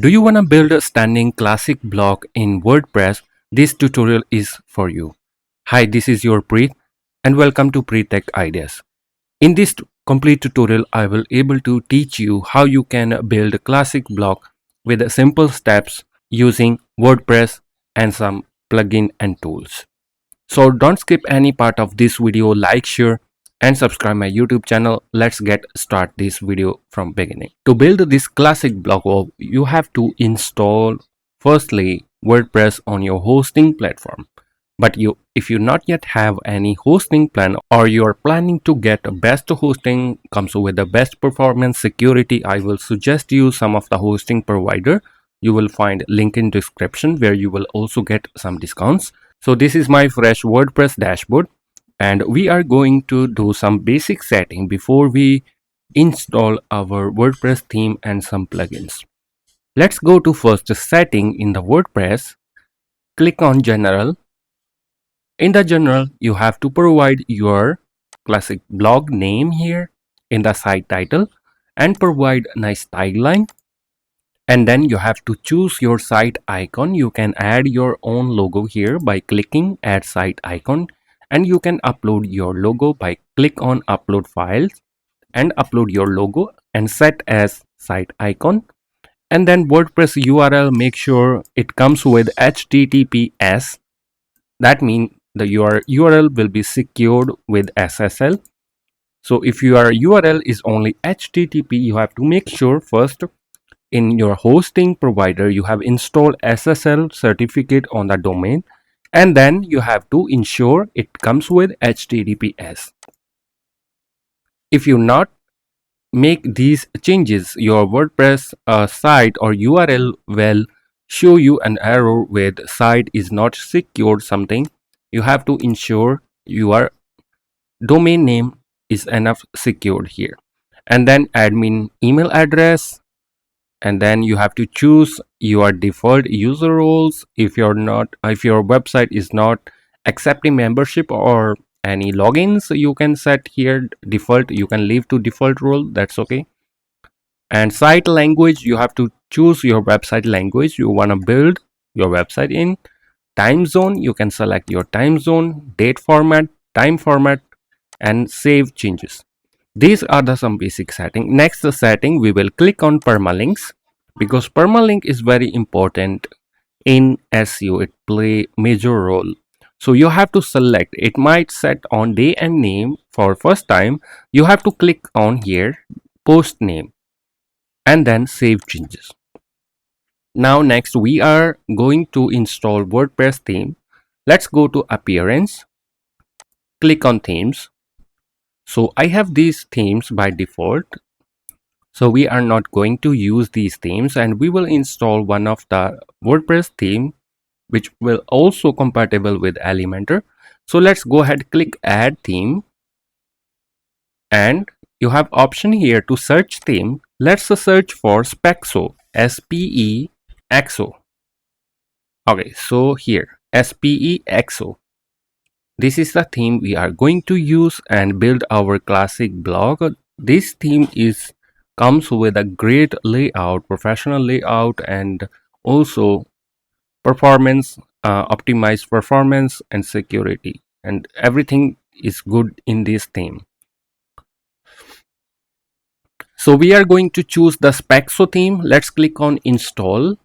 Do you want to build a standing classic blog in WordPress? This tutorial is for you. Hi, this is your Preet and welcome to Preet Tech Ideas. In this complete tutorial, I will able to teach you how you can build a classic blog with simple steps using WordPress and some plugin and tools. So don't skip any part of this video, like, share and subscribe my YouTube channel. Let's get start this video from beginning. To build this classic blog, you have to install firstly WordPress on your hosting platform. But if you not yet have any hosting plan or you are planning to get a best hosting comes with the best performance security, I will suggest you some of the hosting provider. You will find link in description where you will also get some discounts. So this is my fresh WordPress dashboard and we are going to do some basic setting before we install our WordPress theme and some plugins. Let's go to first setting in the WordPress. Click on general. In the general, you have to provide your classic blog name here in the site title and provide a nice tagline. And then you have to choose your site icon. You can add your own logo here by clicking add site icon, and you can upload your logo by click on upload files and upload your logo and set as site icon. And then WordPress URL, make sure it comes with HTTPS. That means your URL will be secured with SSL. So if your URL is only HTTP, you have to make sure first in your hosting provider you have installed SSL certificate on the domain, and then you have to ensure it comes with HTTPS. If you not make these changes, your WordPress site or URL will show you an error with site is not secured something. You have to ensure your domain name is enough secured here, and then admin email address, and then you have to choose your default user roles. If your website is not accepting membership or any logins, you can set here default. You can leave to default role, that's okay. And site language, you have to choose your website language you want to build your website in. Time zone, you can select your time zone. Date format, time format, and save changes. These are some basic setting. Next setting, we will click on permalinks because permalink is very important in SEO. It play major role. So you have to select, it might set on day and name. For first time, you have to click on here post name and then save changes. Now next we are going to install WordPress theme. Let's go to appearance, click on themes. So I have these themes by default. So we are not going to use these themes, and we will install one of the WordPress theme which will also compatible with Elementor. So let's go ahead, click add theme, and you have option here to search theme. Let's search for Spexo, SPEXO. Okay, so here SPEXO. This is the theme we are going to use and build our classic blog. This theme comes with a great layout, professional layout, and also performance, optimized performance and security, and everything is good in this theme. So we are going to choose the Spexo theme. Let's click on install,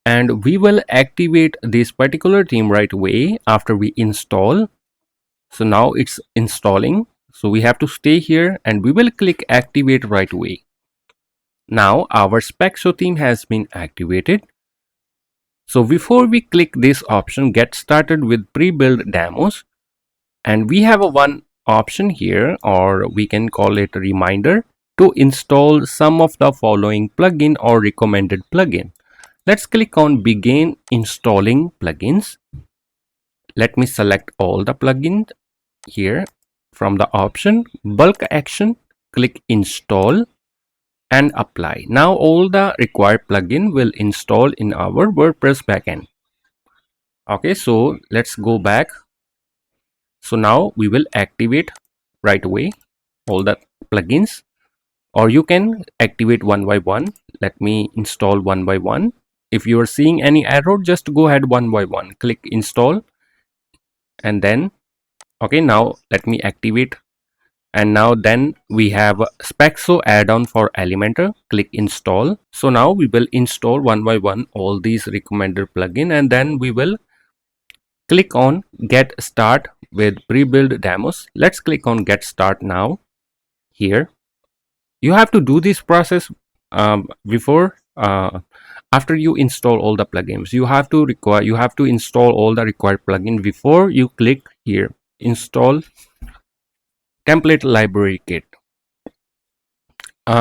and we will activate this particular theme right away after we install. So now it's installing. So we have to stay here and we will click activate right away. Now our Spexo theme has been activated. So before we click this option, get started with pre-built demos, and we have one option here, or we can call it a reminder, to install some of the following plugin or recommended plugin. Let's click on begin installing plugins. Let me select all the plugins here. From the option bulk action, click install and apply. Now all the required plugin will install in our WordPress backend. Okay, so let's go back. So now we will activate right away all the plugins, or you can activate one by one. Let me install one by one. If you are seeing any error, just go ahead one by one, click install, and then okay, now let me activate. And now then we have Spexo add-on for Elementor. Click install. So now we will install one by one all these recommended plugin, and then we will click on get start with pre-built demos. Let's click on get start now. Here you have to do this process before after you install all the plugins. You have to install all the required plugin before you click here install template library kit.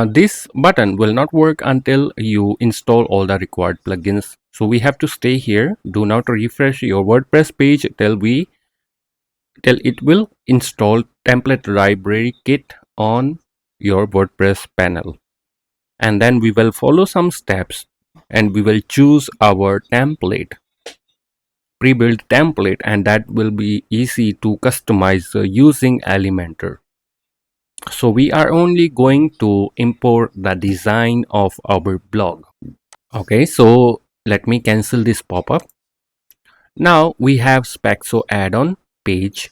This button will not work until you install all the required plugins. So we have to stay here. Do not refresh your WordPress page till it will install template library kit on your WordPress panel. And then we will follow some steps and we will choose our template, pre-built template, and that will be easy to customize using Elementor. So we are only going to import the design of our blog. Okay, so let me cancel this pop-up. Now we have Spexo add-on page.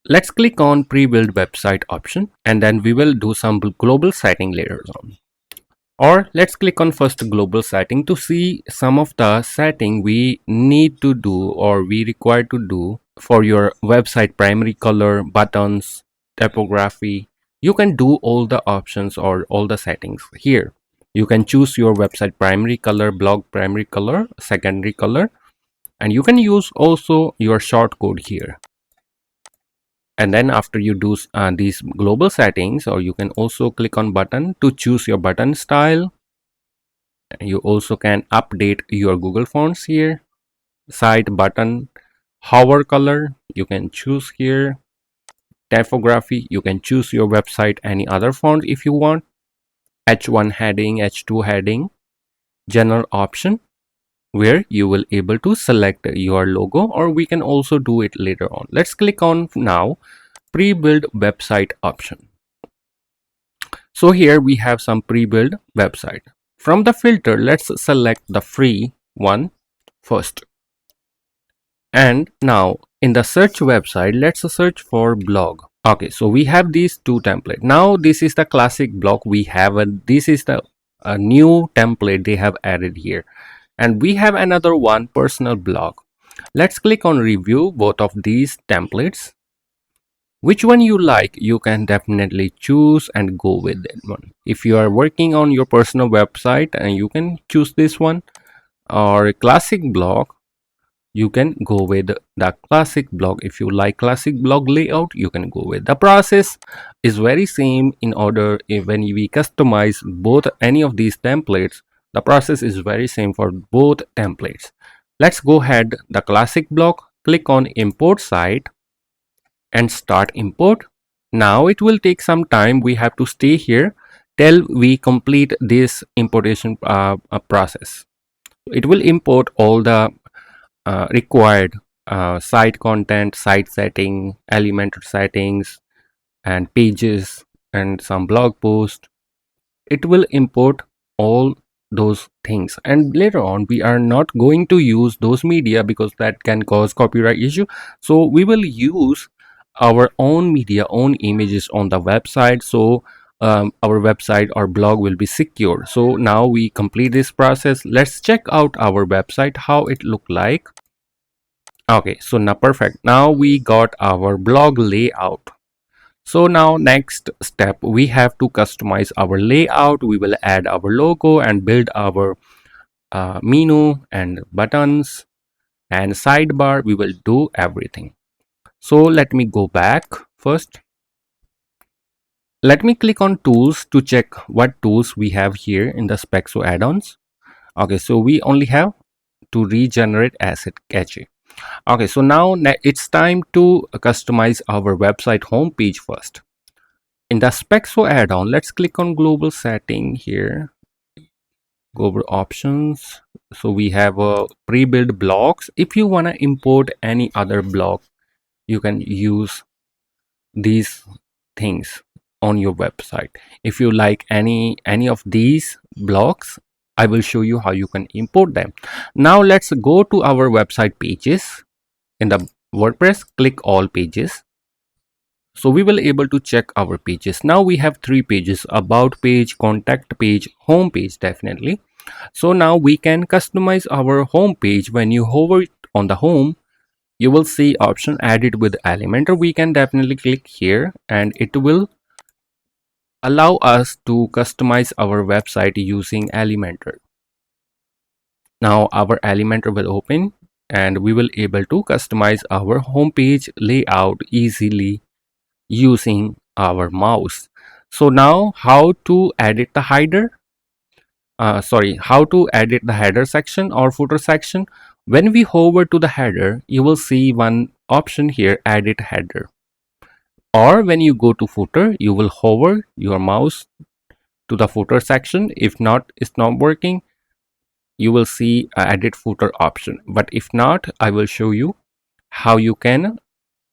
Let's click on pre-built website option, and then we will do some global setting later on. Or let's click on first global setting to see some of the setting we need to do or we require to do for your website primary color, buttons, typography. You can do all the options or all the settings here. You can choose your website primary color, blog primary color, secondary color, and you can use also your shortcode here. And then after you do these global settings, or you can also click on button to choose your button style. You also can update your Google fonts here. Side button hover color you can choose here. Typography, you can choose your website any other font if you want. H1 heading, H2 heading. General option where you will able to select your logo, or we can also do it later on. Let's click on now pre-built website option. So here we have some pre-built website. From the filter, let's select the free one first. And now in the search website, let's search for blog. Okay, so we have these two templates. Now this is the classic blog we have, and this is the new template they have added here. And we have another one, personal blog. Let's click on review both of these templates. Which one you like, you can definitely choose and go with that one. If you are working on your personal website, and you can choose this one, or a classic blog, you can go with the classic blog. If you like classic blog layout, you can go with. The process is very same. In order when we customize both any of these templates, the process is very same for both templates. Let's go ahead the classic blog, click on import site and start import. Now it will take some time. We have to stay here till we complete this importation process. It will import all the required site content, site setting, Elementor settings, and pages, and some blog post. It will import all those things, and later on we are not going to use those media because that can cause copyright issue. So we will use our own media, own images on the website, so our website or blog will be secure. So now we complete this process. Let's check out our website, how it look like. Okay, so now perfect. Now we got our blog layout. So now next step, we have to customize our layout. We will add our logo and build our menu and buttons and sidebar. We will do everything. So let me go back first. Let me click on tools to check what tools we have here in the Spexo add-ons. Okay, so we only have to regenerate asset cache. Okay, so now it's time to customize our website homepage first. In the Spexo add-on, let's click on global setting here, global options. So we have a pre-built blocks. If you want to import any other block, you can use these things on your website. If you like any of these blocks, I will show you how you can import them. Now let's go to our website pages. In the WordPress, click all pages. So we will able to check our pages. Now we have 3 pages: about page, contact page, home page. Definitely. So now we can customize our home page. When you hover on the home, you will see option added with Elementor. We can definitely click here and it will allow us to customize our website using Elementor. Now our Elementor will open and we will able to customize our homepage layout easily using our mouse. So now how to edit the header? How to edit the header section or footer section? When we hover to the header, you will see one option here, edit header. Or when you go to footer, you will hover your mouse to the footer section. If not, it's not working, you will see edit footer option. But if not, I will show you how you can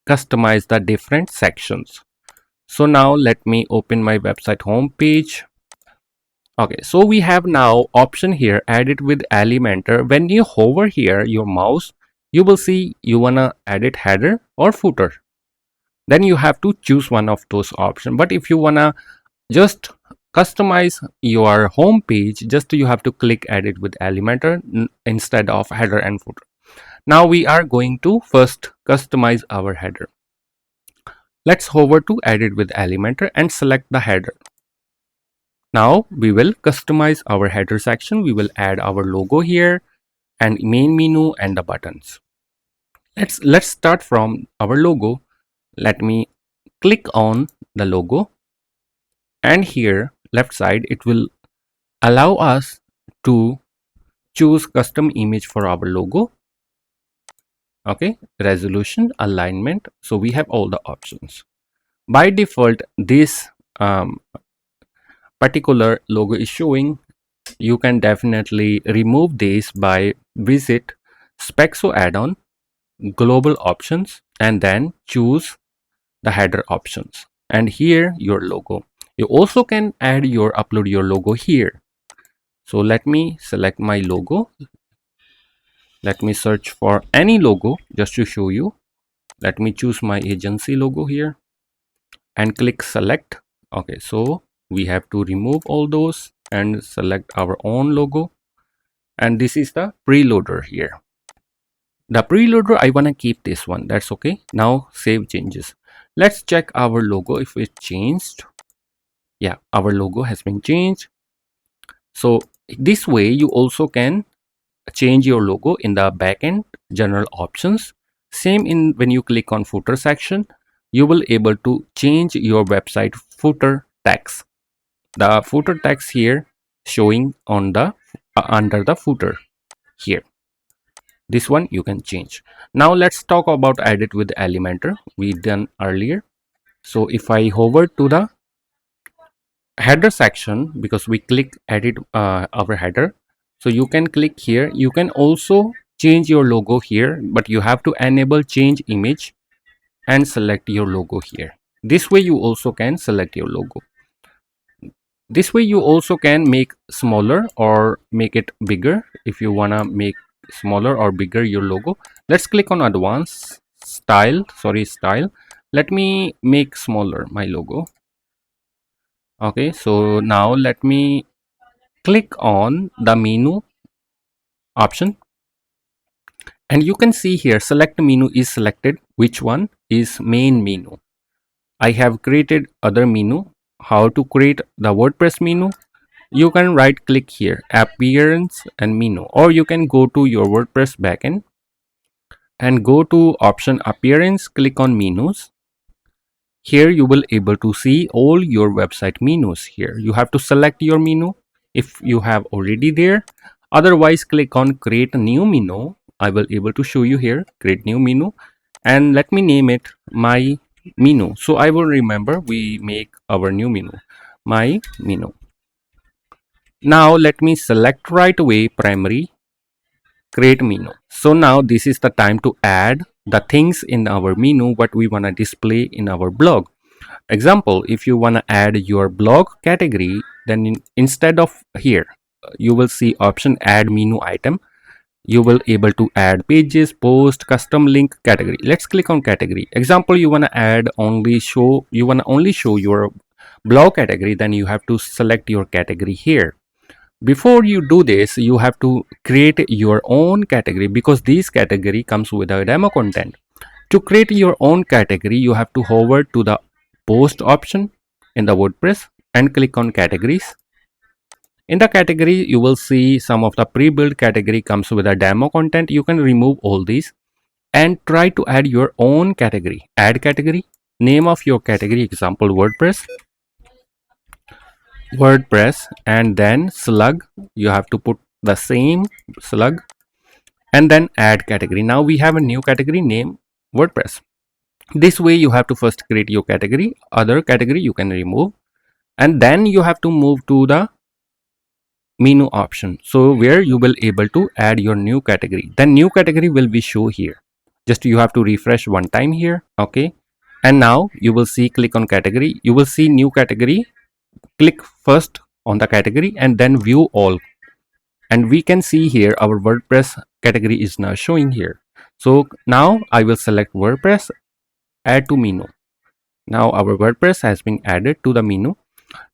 customize the different sections. So now let me open my website home page. Okay, so we have now option here, edit with Elementor. When you hover here your mouse, you will see you wanna edit header or footer. Then you have to choose one of those options. But if you wanna just customize your home page, just you have to click edit with Elementor instead of header and footer. Now we are going to first customize our header. Let's hover to edit with Elementor and select the header. Now we will customize our header section. We will add our logo here and main menu and the buttons. Let's start from our logo. Let me click on the logo, and here left side it will allow us to choose custom image for our logo. Okay, resolution, alignment. So we have all the options. By default, this particular logo is showing. You can definitely remove this by visit Spexo add-on, global options, and then choose the header options, and here your logo. You also can add your upload your logo here. So let me select my logo. Let me search for any logo just to show you. Let me choose my agency logo here and click select. Okay, so we have to remove all those and select our own logo, and this is the preloader here. The preloader, I want to keep this one. That's okay. Now save changes. Let's check our logo if it changed. Yeah, our logo has been changed. So this way you also can change your logo in the backend general options. Same in when you click on footer section, you will able to change your website footer text. The footer text here showing on the under the footer here. This one you can change. Now let's talk about edit with Elementor we done earlier. So if I hover to the header section, because we click edit our header, so you can click here. You can also change your logo here, but you have to enable change image and select your logo here. This way you also can select your logo. This way you also can make smaller or make it bigger. If you wanna make smaller or bigger your logo, let's click on advanced style. Let me make smaller my logo. Okay, so now let me click on the menu option, and you can see here select menu is selected. Which one is main menu? I have created other menu. How to create the WordPress menu? You can right click here, appearance and menu, or you can go to your WordPress backend and go to option appearance, click on menus. Here you will able to see all your website menus. Here you have to select your menu if you have already there. Otherwise click on create a new menu. I will able to show you here, create new menu, and let me name it my menu. So I will remember we make our new menu, my menu. Now let me select right away primary, create menu. So now this is the time to add the things in our menu what we want to display in our blog. Example, if you want to add your blog category, then instead of here you will see option add menu item. You will able to add pages, post, custom link, category. Let's click on category. Example, you want to add only show, you want to only show your blog category, then you have to select your category here. Before you do this, you have to create your own category because this category comes with a demo content. To create your own category, you have to hover to the post option in the WordPress and click on categories. In the category, you will see some of the pre-built category comes with a demo content. You can remove all these and try to add your own category. Add category, name of your category, example WordPress, and then slug. You have to put the same slug and then add category. Now we have a new category name WordPress. This way you have to first create your category, other category you can remove, and then you have to move to the menu option, so where you will able to add your new category. Then new category will be show here. Just you have to refresh one time here. Okay, and now you will see, click on category, you will see new category. Click first on the category and then view all, and we can see here our WordPress category is now showing here. So now I will select WordPress, add to menu. Now our WordPress has been added to the menu.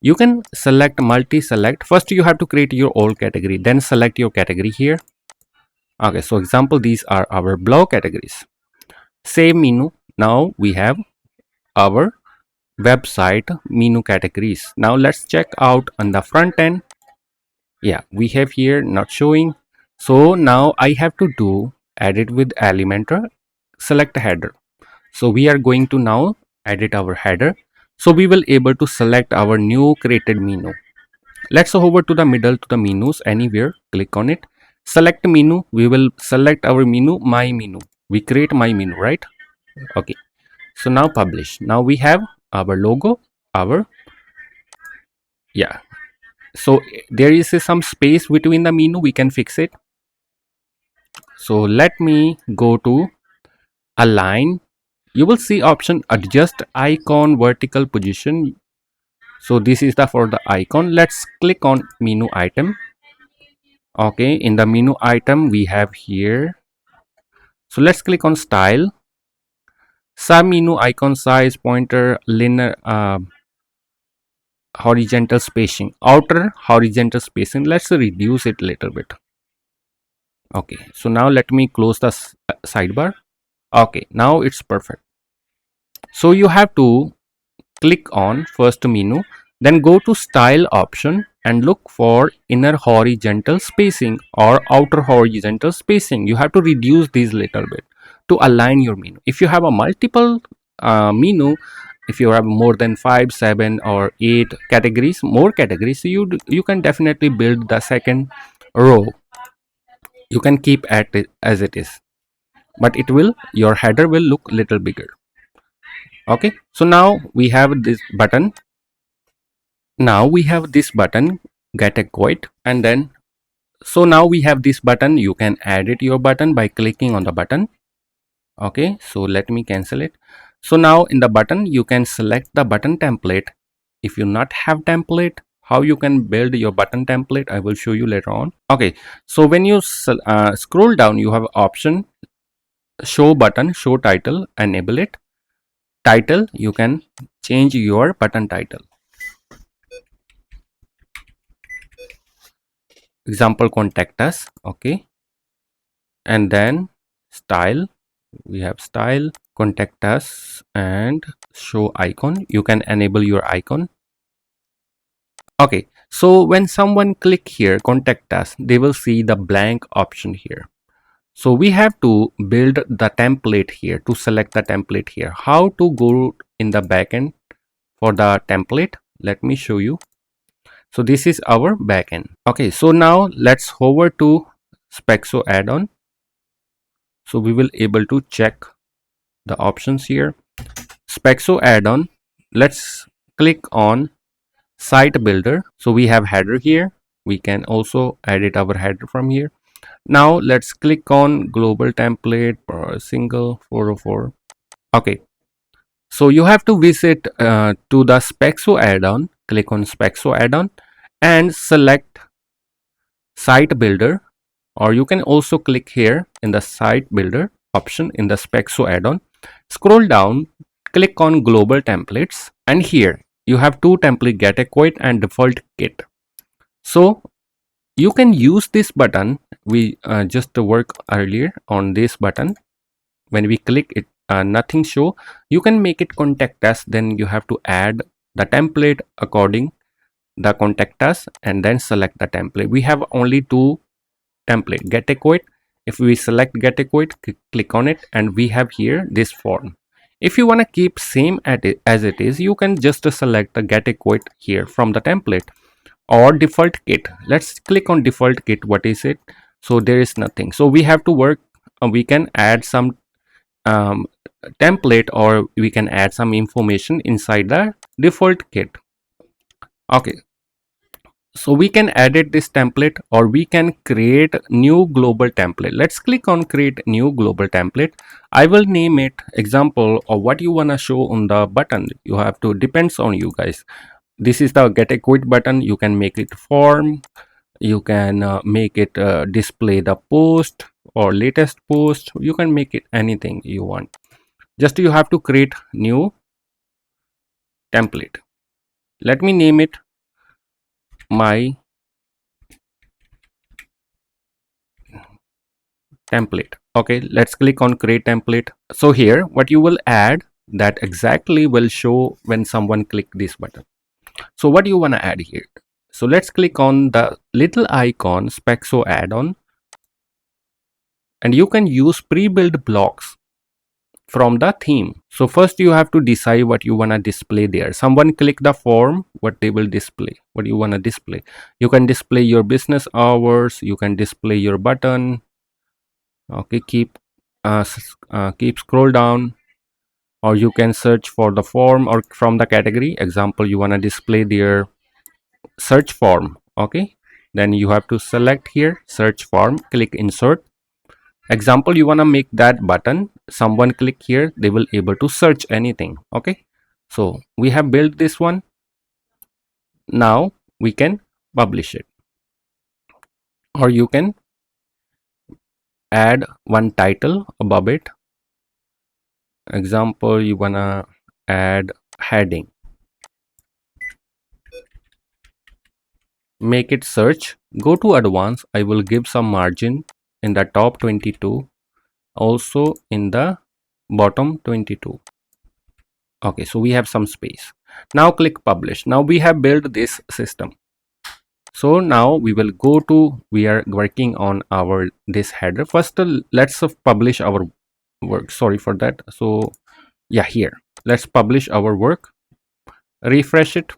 You can select multi-select. First you have to create your old category, then select your category here. Okay, so example, these are our blog categories. Save menu. Now we have our website menu categories. Now let's check out on the front end. Yeah, we have here not showing. So now I have to do edit with Elementor, select header. So we are going to now edit our header. So we will able to select our new created menu. Let's hover to the middle to the menus anywhere, click on it, select menu. We will select our menu, my menu. We create my menu, right? Okay, so now publish. Now we have our logo, our, yeah, so there is some space between the menu, we can fix it. So let me go to align. You will see option adjust icon vertical position. So this is the for the icon. Let's click on menu item. Okay, in the menu item we have here, so let's click on style, sub menu icon size, pointer, linear, horizontal spacing, outer horizontal spacing. Let's reduce it a little bit. Okay, so now let me close the sidebar. Okay, now it's perfect. So you have to click on first menu, then go to style option and look for inner horizontal spacing or outer horizontal spacing. You have to reduce these little bit to align your menu. If you have a multiple menu, if you have more than 5, 7 or 8 categories, more categories, you can definitely build the second row. You can keep at it as it is, but it will, your header will look little bigger. Okay, so now we have this button. Now we have this button, get a quote, and then so now we have this button. You can edit your button by clicking on the button. Okay, so let me cancel it. So now in the button you can select the button template. If you not have template, how you can build your button template, I will show you later on. Okay, so when you scroll down, you have option show button, show title, enable it. Title, you can change your button title. Example, contact us. Okay, and then style, we have style, contact us, and show icon. You can enable your icon. Okay, so when someone click here contact us, they will see the blank option here. So we have to build the template here, to select the template here. How to go in the backend for the template, let me show you. So this is our backend. Okay, so now let's hover to Spexo add-on. So we will able to check the options here. Spexo add-on, let's click on site builder. So we have header here, we can also edit our header from here. Now let's click on global template per single 404. Okay, so you have to visit to the Spexo add-on, click on Spexo add-on and select site builder, or you can also click here in the site builder option in the Spexo add-on. Scroll down, click on global templates, and here you have two template, get a quote and default kit. So you can use this button. We just work earlier on this button. When we click it, nothing show. You can make it contact us, then you have to add the template according the contact us and then select the template. We have only two template, get a quote. If we select get a quote, click on it, and we have here this form. If you want to keep same at it as it is, you can just select the get a quote here from the template, or default kit. Let's click on default kit. What is it? So there is nothing, so we have to work. We can add some um, template, or we can add some information inside the default kit. Okay, so we can edit this template, or we can create new global template. Let's click on create new global template. I will name it example, or what you want to show on the button. You have to, depends on you guys. This is the get a quote button. You can make it form, you can make it display the post or latest post. You can make it anything you want. Just you have to create new template. Let me name it my template. Okay, let's click on create template. So here what you will add, that exactly will show when someone click this button. So what you want to add here? So let's click on the little icon Spexo add-on, and you can use pre-built blocks from the theme. So first you have to decide what you want to display there. Someone click the form, what they will display, what you want to display. You can display your business hours, you can display your button. Okay, keep scroll down, or you can search for the form or from the category. Example, you want to display their search form. Okay, then you have to select here search form, click insert. Example, you want to make that button, someone click here, they will able to search anything. Okay, so we have built this one. Now we can publish it, or you can add one title above it. Example, you wanna add heading, make it search, go to advanced. I will give some margin in the top 22, also in the bottom 22. Okay, so we have some space. Now click publish. Now we have built this system. So now we will go to, we are working on our this header. First let's publish our work. Sorry for that. So yeah, here let's publish our work, refresh it.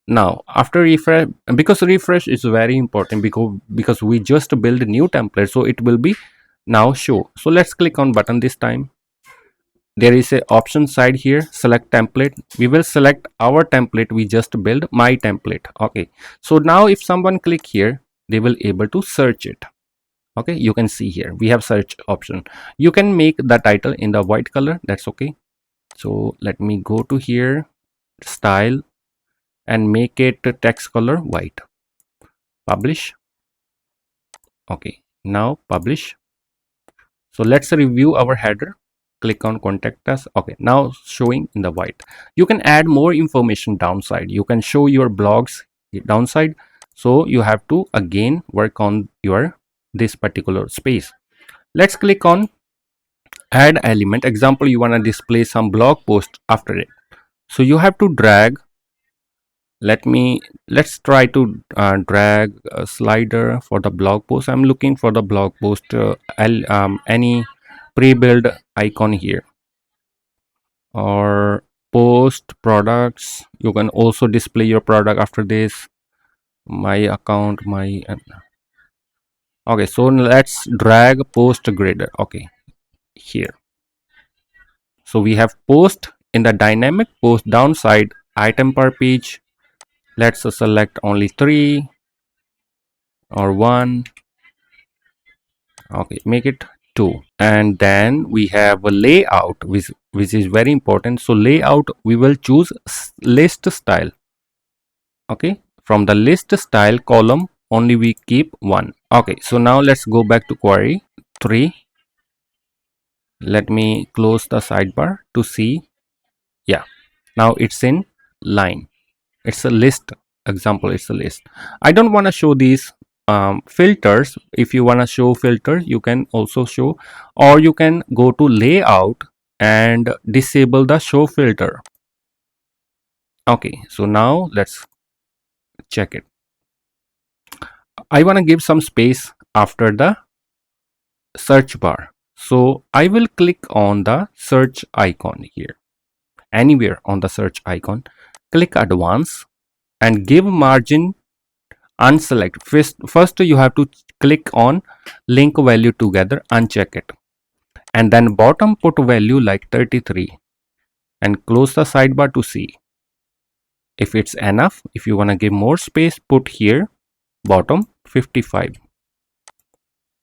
Now after refresh, because refresh is very important, because we just build a new template, so it will be now show. So let's click on button this time. There is a option side here, select template. We will select our template we just build, my template. Okay, so now if someone click here, they will able to search it. Okay, you can see here we have search option. You can make the title in the white color, that's okay. So let me go to here, style, and make it text color white. Publish. Okay, now publish. So let's review our header. Click on contact us. Okay, now showing in the white. You can add more information downside. You can show your blogs downside. So you have to again work on your this particular space. Let's click on add element. Example, you want to display some blog post after it. So you have to drag. Let's try to drag a slider for the blog post. I'm looking for the blog post, any pre-built icon here, or post products. You can also display your product after this, my account, my okay. So let's drag post grader. Okay, here. So we have post in the dynamic post downside, item per page. Let's select only 3 or 1. Okay, make it 2. And then we have a layout, which is very important. So layout, we will choose list style. Okay, from the list style column only we keep one. Okay, so now let's go back to query 3. Let me close the sidebar to see. Yeah, now it's in line. It's a list example. It's a list. I don't want to show these filters. If you want to show filter, you can also show, or you can go to layout and disable the show filter. Okay, so now let's check it. I want to give some space after the search bar. So I will click on the search icon here, anywhere on the search icon, click advanced and give margin unselect. First you have to click on link value together, uncheck it, and then bottom put value like 33 and close the sidebar to see if it's enough. If you want to give more space, put here bottom 55,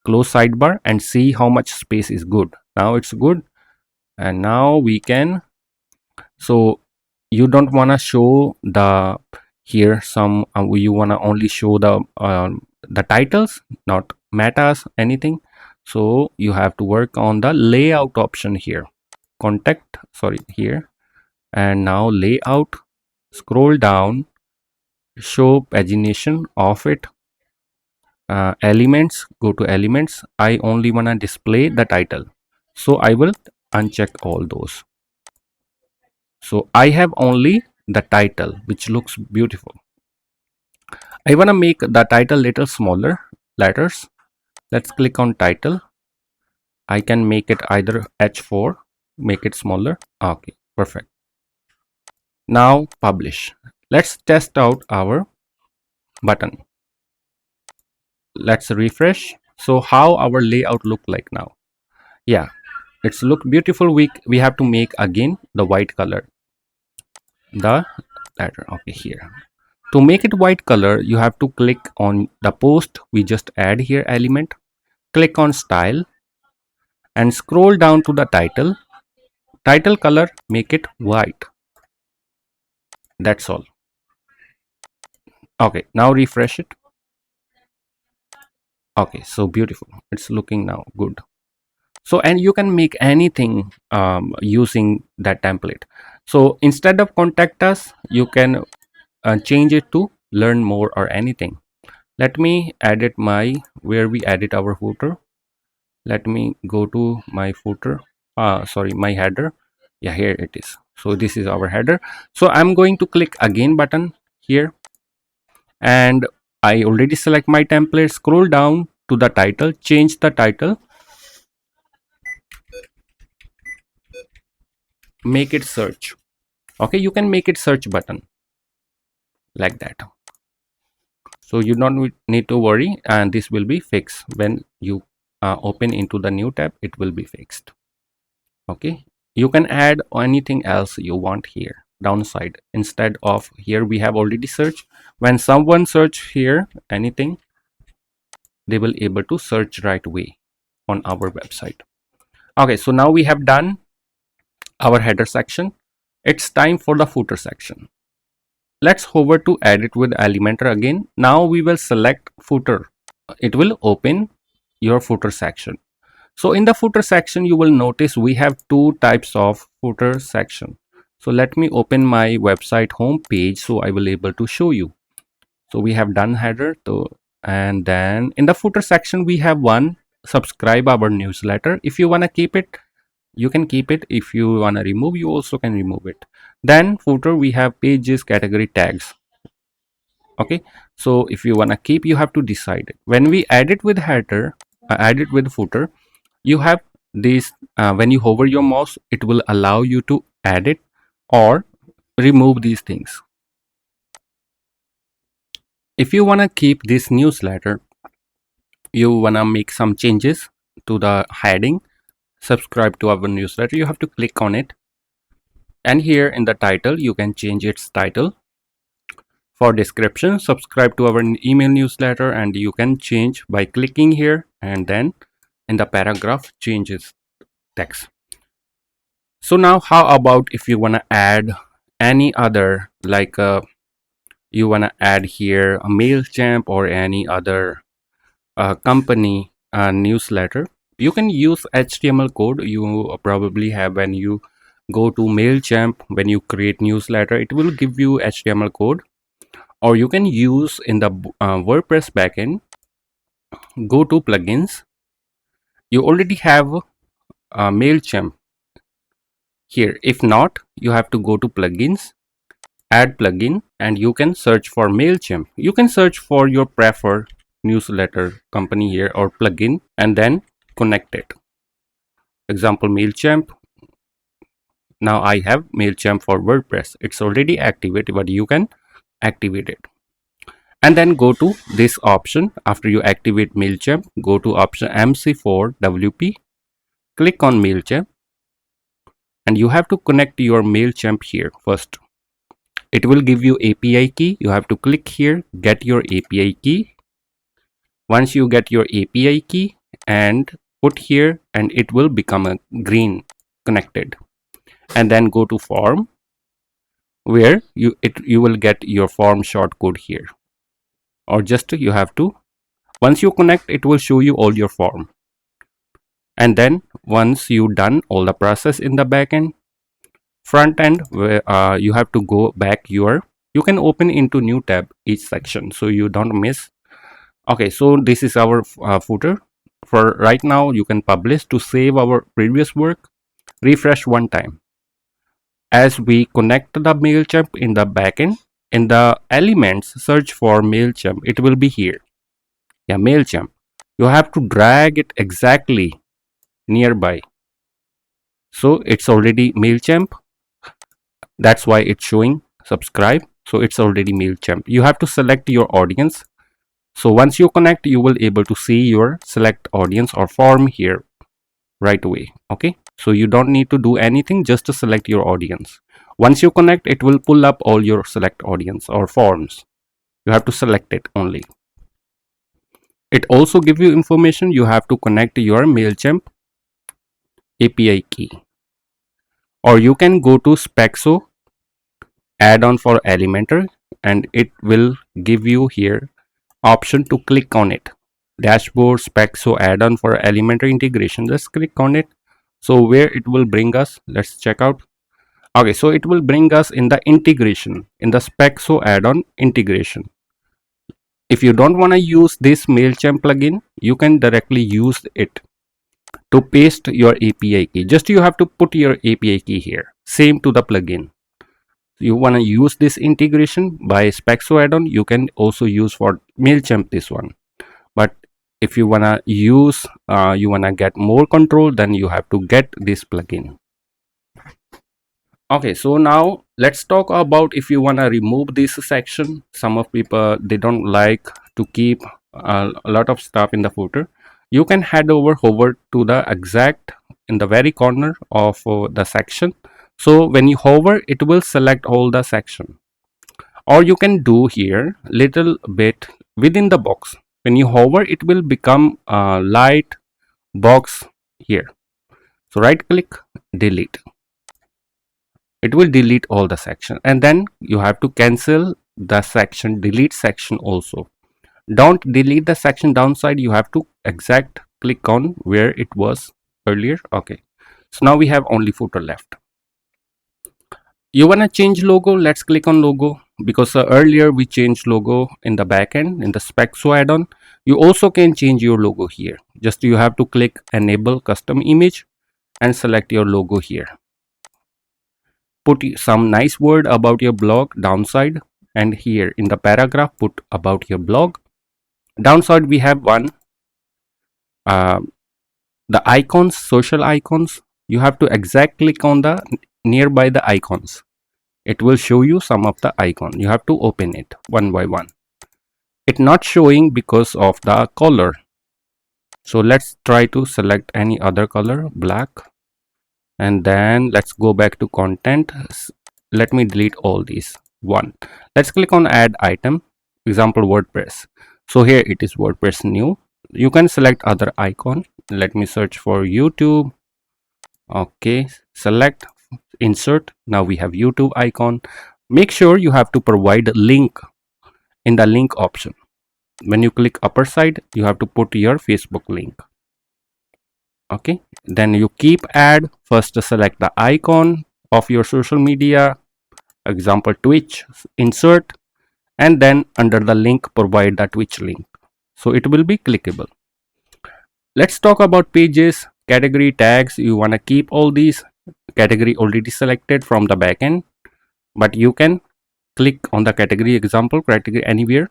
close sidebar and see how much space is good. Now it's good, and now we can. So you don't want to show the here some you want to only show the titles, not metas, anything. So you have to work on the layout option here, contact, sorry, here, and now layout, scroll down, show pagination of it, elements, go to elements. I only want to display the title, so I will uncheck all those. So I have only the title, which looks beautiful. I want to make the title little smaller letters. Let's click on title. I can make it either H4, make it smaller. Okay, perfect. Now publish. Let's test out our button. Let's refresh. So how our layout look like now? Yeah, it's look beautiful. We have to make again the white color, the letter. Okay, here. To make it white color, you have to click on the post we just add here element, click on style and scroll down to the title. Title color, make it white. That's all. Okay, now refresh it. Okay, so beautiful. It's looking now good. So, and you can make anything using that template. So instead of contact us, you can change it to learn more or anything. Let me edit my, where we edit our footer. Let me go to my footer, sorry, my header. Yeah, here it is. So this is our header. So I'm going to click again button here, and I already select my template, scroll down to the title, change the title, make it search. Okay, you can make it search button like that. So you don't need to worry, and this will be fixed when you open into the new tab. It will be fixed. Okay, you can add anything else you want here downside. Instead of here we have already searched, when someone search here anything, they will able to search right away on our website. Okay, so now we have done our header section. It's time for the footer section. Let's hover to edit with Elementor again. Now we will select footer. It will open your footer section. So in the footer section, you will notice we have two types of footer section. So let me open my website home page so I will able to show you. So we have done header, and then in the footer section we have one, subscribe our newsletter. If you want to keep it, you can keep it. If you want to remove, you also can remove it. Then footer, we have pages, category, tags. Okay, so if you want to keep, you have to decide it. When we add it with header, add it with footer, you have this, when you hover your mouse, it will allow you to add it or remove these things. If you want to keep this newsletter, you want to make some changes to the heading, subscribe to our newsletter, you have to click on it, and here in the title you can change its title. For description, subscribe to our email newsletter, and you can change by clicking here, and then in the paragraph changes text. So now how about if you want to add any other, like you want to add here a MailChimp or any other company newsletter, you can use HTML code you probably have when you go to MailChimp. When you create newsletter, it will give you HTML code, or you can use in the WordPress backend. Go to plugins. You already have MailChimp here. If not, you have to go to plugins, add plugin, and you can search for MailChimp. You can search for your preferred newsletter company here or plugin and then connect it. Example, MailChimp. Now I have MailChimp for WordPress. It's already activated, but you can activate it. And then go to this option. After you activate MailChimp, go to option MC4 WP. Click on MailChimp. And you have to connect your MailChimp here first. It will give you API key. You have to click here, get your API key. Once you get your API key and put here, and it will become a green connected. And then go to form, where you will get your form shortcode here. Or just you have to, once you connect, it will show you all your form. And then once you done all the process in the backend, front end, where you have to go back you can open into new tab each section so you don't miss. Okay, so this is our footer. For right now, you can publish to save our previous work. Refresh one time. As we connect the MailChimp in the backend, in the elements, search for MailChimp. It will be here. Yeah, MailChimp. You have to drag it exactly nearby. So it's already MailChimp. That's why it's showing subscribe. So it's already MailChimp. You have to select your audience. So once you connect, you will able to see your select audience or form here right away. Okay, so you don't need to do anything, just to select your audience. Once you connect, it will pull up all your select audience or forms. You have to select it only. It also give you information. You have to connect your MailChimp API key, or you can go to Spexo add-on for Elementor, and it will give you here option to click on it. Dashboard Spexo add-on for Elementor integration. Just click on it. So where it will bring us, let's check out. Okay, so it will bring us in the integration, in the Spexo add-on integration. If you don't want to use this MailChimp plugin, you can directly use it to paste your API key. Just you have to put your API key here, same to the plugin. You want to use this integration by Spexo add-on, you can also use for MailChimp this one. But if you want to use, you want to get more control, then you have to get this plugin. Okay, so now let's talk about if you want to remove this section. Some of people, they don't like to keep a lot of stuff in the footer. You can hover to the exact in the very corner of the section. So when you hover, it will select all the section. Or you can do here little bit within the box. When you hover, it will become a light box here. So right click, delete. It will delete all the section, and then you have to cancel the section, delete section also. Don't delete the section downside. You have to exact click on where it was earlier. Okay, so now we have only footer left. You want to change logo? Let's click on logo, because earlier we changed logo in the backend in the Spexo add-on. You also can change your logo here. Just you have to click enable custom image and select your logo here. Put some nice word about your blog downside, and here in the paragraph put about your blog. Downside we have one, the icons, social icons. You have to exact click on the nearby the icons. It will show you some of the icon. You have to open it one by one. It's not showing because of the color. So let's try to select any other color, black. And then let's go back to content. Let me delete all these. One, let's click on add item, example WordPress. So here it is WordPress new. You can select other icon. Let me search for YouTube. Okay, select, insert. Now we have YouTube icon. Make sure you have to provide a link in the link option. When you click upper side, you have to put your Facebook link. Okay, then you keep add. First select the icon of your social media, example Twitch, insert, and then under the link provide the Twitch link, so it will be clickable. Let's talk about pages, category, tags. You want to keep all these category already selected from the backend, but you can click on the category, example category anywhere,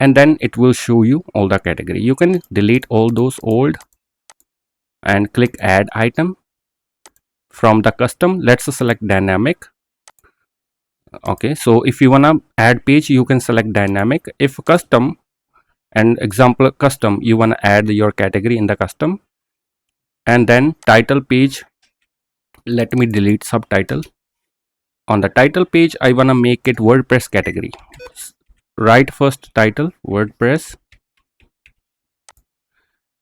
and then it will show you all the category. You can delete all those old and click add item. From the custom, let's select dynamic. Okay, so if you wanna add page, you can select dynamic. If custom, and example custom, you wanna add your category in the custom, and then title page, let me delete subtitle. On the title page, I wanna make it WordPress category. Write first title WordPress.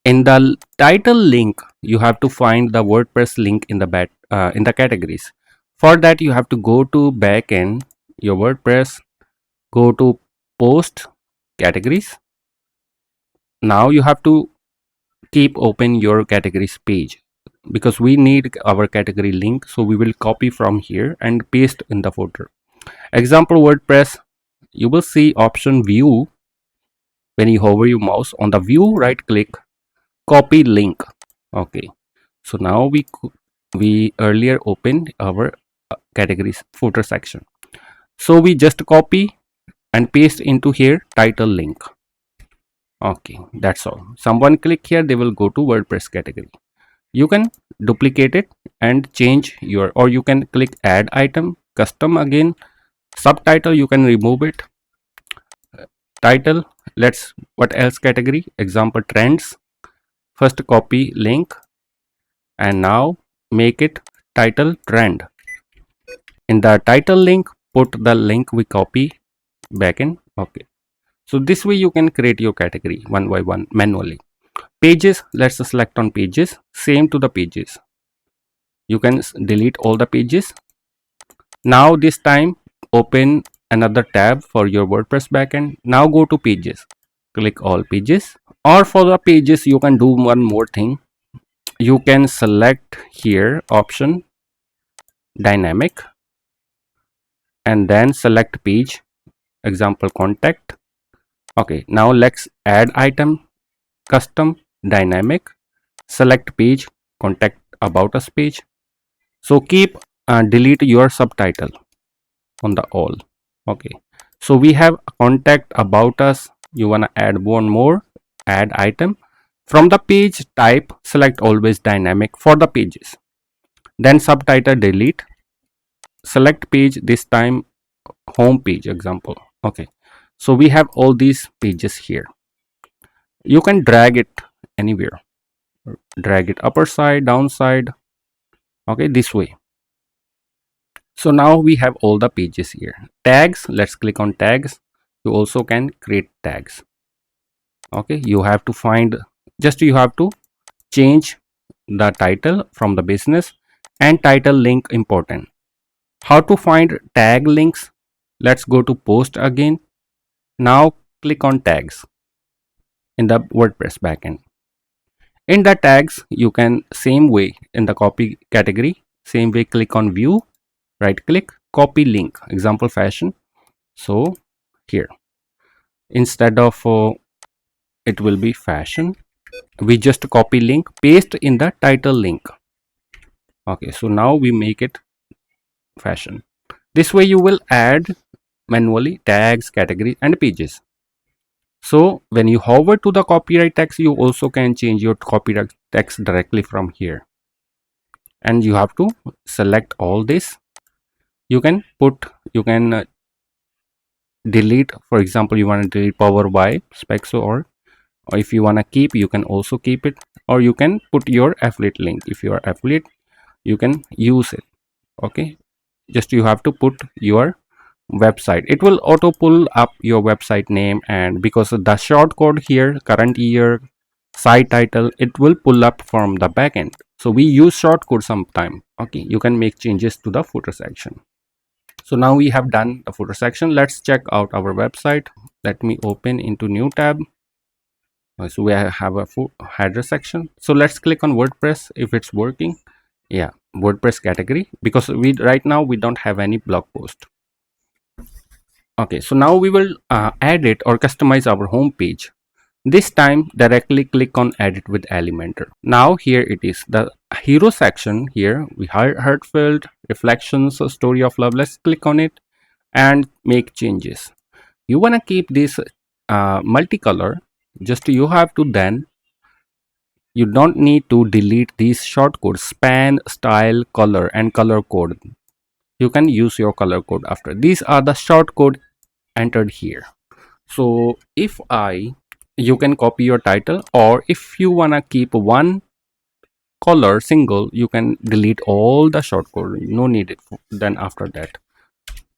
In the title link, you have to find the WordPress link in the categories. For that, you have to go to backend, your WordPress, go to post categories. Now you have to keep open your categories page, because we need our category link, so we will copy from here and paste in the footer. Example WordPress, you will see option view. When you hover your mouse on the view, right click, copy link. Okay, so now we earlier opened our categories footer section, so we just copy and paste into here title link. Okay, that's all. Someone click here, they will go to WordPress category. You can duplicate it and change your, or you can click add item, custom again, subtitle, you can remove it, title, let's what else category, example trends. First copy link and now make it title trend. In the title link, put the link we copy backend. Okay, so this way you can create your category one by one manually. Pages, let's select on pages, same to the pages. You can delete all the pages. Now this time open another tab for your WordPress backend. Now go to pages, click all pages, or for the pages you can do one more thing. You can select here option dynamic and then select page, example contact. Okay, now let's add item, custom, dynamic, select page, contact, about us page. So keep delete your subtitle on the all. Okay, so we have contact, about us. You want to add one more, add item. From the page type, select always dynamic for the pages, then subtitle delete, select page, this time home page, example. Okay, so we have all these pages here. You can drag it anywhere, drag it upper side, downside. Okay, this way. So now we have all the pages here. Tags, let's click on tags. You also can create tags. Okay, you have to find, just you have to change the title from the business and title link important. How to find tag links? Let's go to post again. Now click on tags in the WordPress backend. In the tags, you can same way in the copy category, same way click on view, right click, copy link, example fashion. So here instead of it will be fashion, we just copy link, paste in the title link. Okay, so now we make it fashion. This way you will add manually tags, categories and pages. So when you hover to the copyright text, you also can change your copyright text directly from here, and you have to select all this. You can put, you can delete, for example you want to delete power by specs, or if you want to keep, you can also keep it, or you can put your affiliate link. If you are affiliate, you can use it. Okay, just you have to put your website. It will auto pull up your website name, and because of the short code here, current year, site title, it will pull up from the backend. So we use short code sometime. Okay, you can make changes to the footer section. So now we have done the footer section. Let's check out our website. Let me open into new tab. So we have a header section. So let's click on WordPress if it's working. Yeah, WordPress category, because we right now we don't have any blog post. Okay, so now we will edit or customize our home page. This time directly click on edit with Elementor. Now here it is, the hero section. Here we heartfelt reflections, story of love. Let's click on it and make changes. You want to keep this multicolor. Just you have to then, you don't need to delete these shortcodes span, style, color and color code. You can use your color code after. These are the shortcode entered here. So if you can copy your title, or if you wanna keep one color single, you can delete all the shortcode. No need it then after that.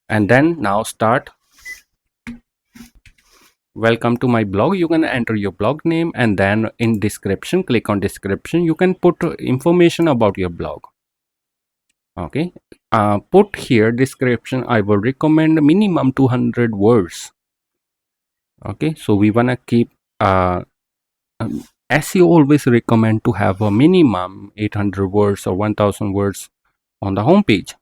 And then now start. Welcome to my blog. You can enter your blog name, and then in description, click on description. You can put information about your blog. Okay, put here description. I will recommend minimum 200 words. Okay, so we wanna keep SEO always recommend to have a minimum 800 words or 1000 words on the home page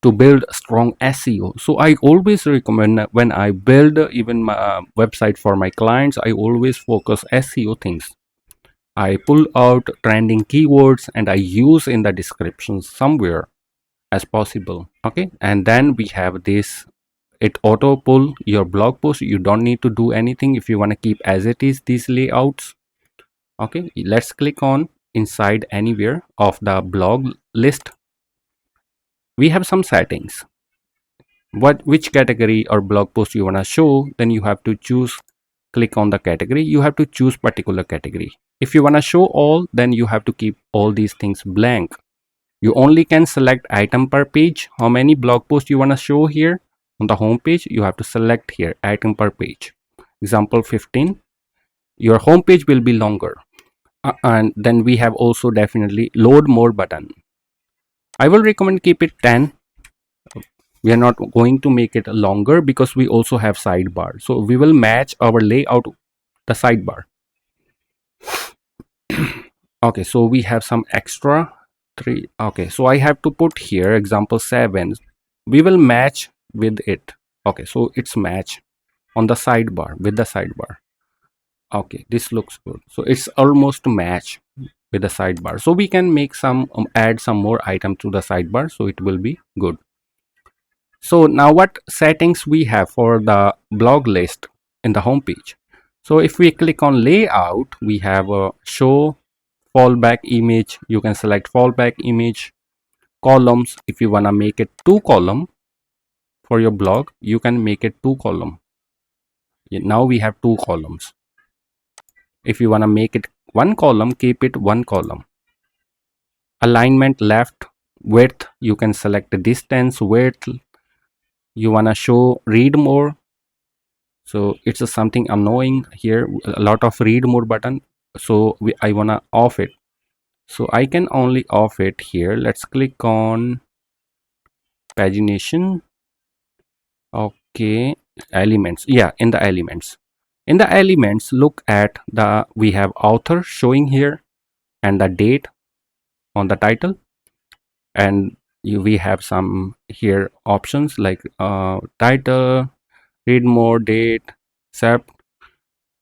to build strong SEO. So I always recommend, when I build even my website for my clients, I always focus SEO things. I pull out trending keywords and I use in the description somewhere as possible. Okay, and then we have this, it auto pull your blog post. You don't need to do anything if you want to keep as it is these layouts. Okay, let's click on inside anywhere of the blog list. We have some settings, which category or blog post you want to show. Then you have to choose, click on the category. You have to choose particular category. If you want to show all, then you have to keep all these things blank. You only can select item per page. How many blog posts you want to show here on the home page, you have to select here item per page. Example 15. Your home page will be longer. And then we have also definitely load more button. I will recommend keep it 10. We are not going to make it longer because we also have sidebar. So we will match our layout the sidebar. Okay, so we have some extra 3. Okay, so I have to put here example 7. We will match with it. Okay, so it's match on the sidebar with the sidebar. Okay, this looks good. So it's almost match with the sidebar. So we can make some add some more item to the sidebar, so it will be good. So now what settings we have for the blog list in the home page? So if we click on layout, we have a show fallback image. You can select fallback image. Columns, if you want to make it 2 column for your blog, you can make it 2 column. Now we have 2 columns. If you want to make it 1 column, keep it 1 column. Alignment left, width, you can select the distance, width. You want to show read more, so it's something annoying here, a lot of read more button. So I want to off it, so I can only off it here. Let's click on pagination. Okay, elements. Yeah, in the elements, look at the, we have author showing here and the date on the title, and we have some here options like title, read more, date, accept.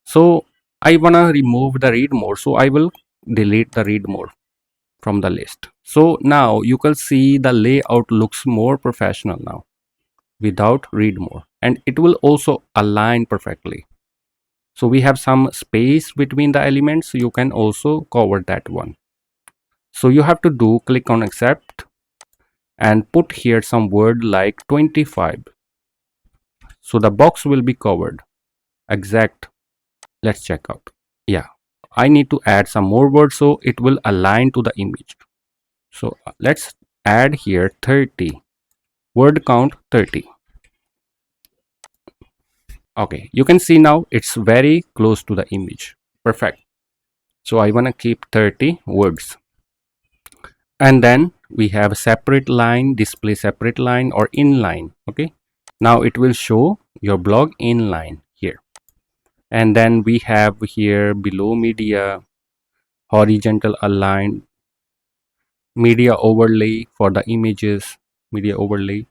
So I wanna remove the read more, so I will delete the read more from the list. So now you can see the layout looks more professional now without read more, and it will also align perfectly. So we have some space between the elements, so you can also cover that one. So you have to do, click on accept and put here some word like 25, so the box will be covered exact. Let's check out. Yeah, I need to add some more words so it will align to the image. So let's add here 30, word count 30. Okay, you can see now it's very close to the image. Perfect. So I want to keep 30 words, and then we have a separate line, display separate line or inline. Okay, now it will show your blog inline here. And then we have here below media, horizontal align, media overlay for the images, media overlay.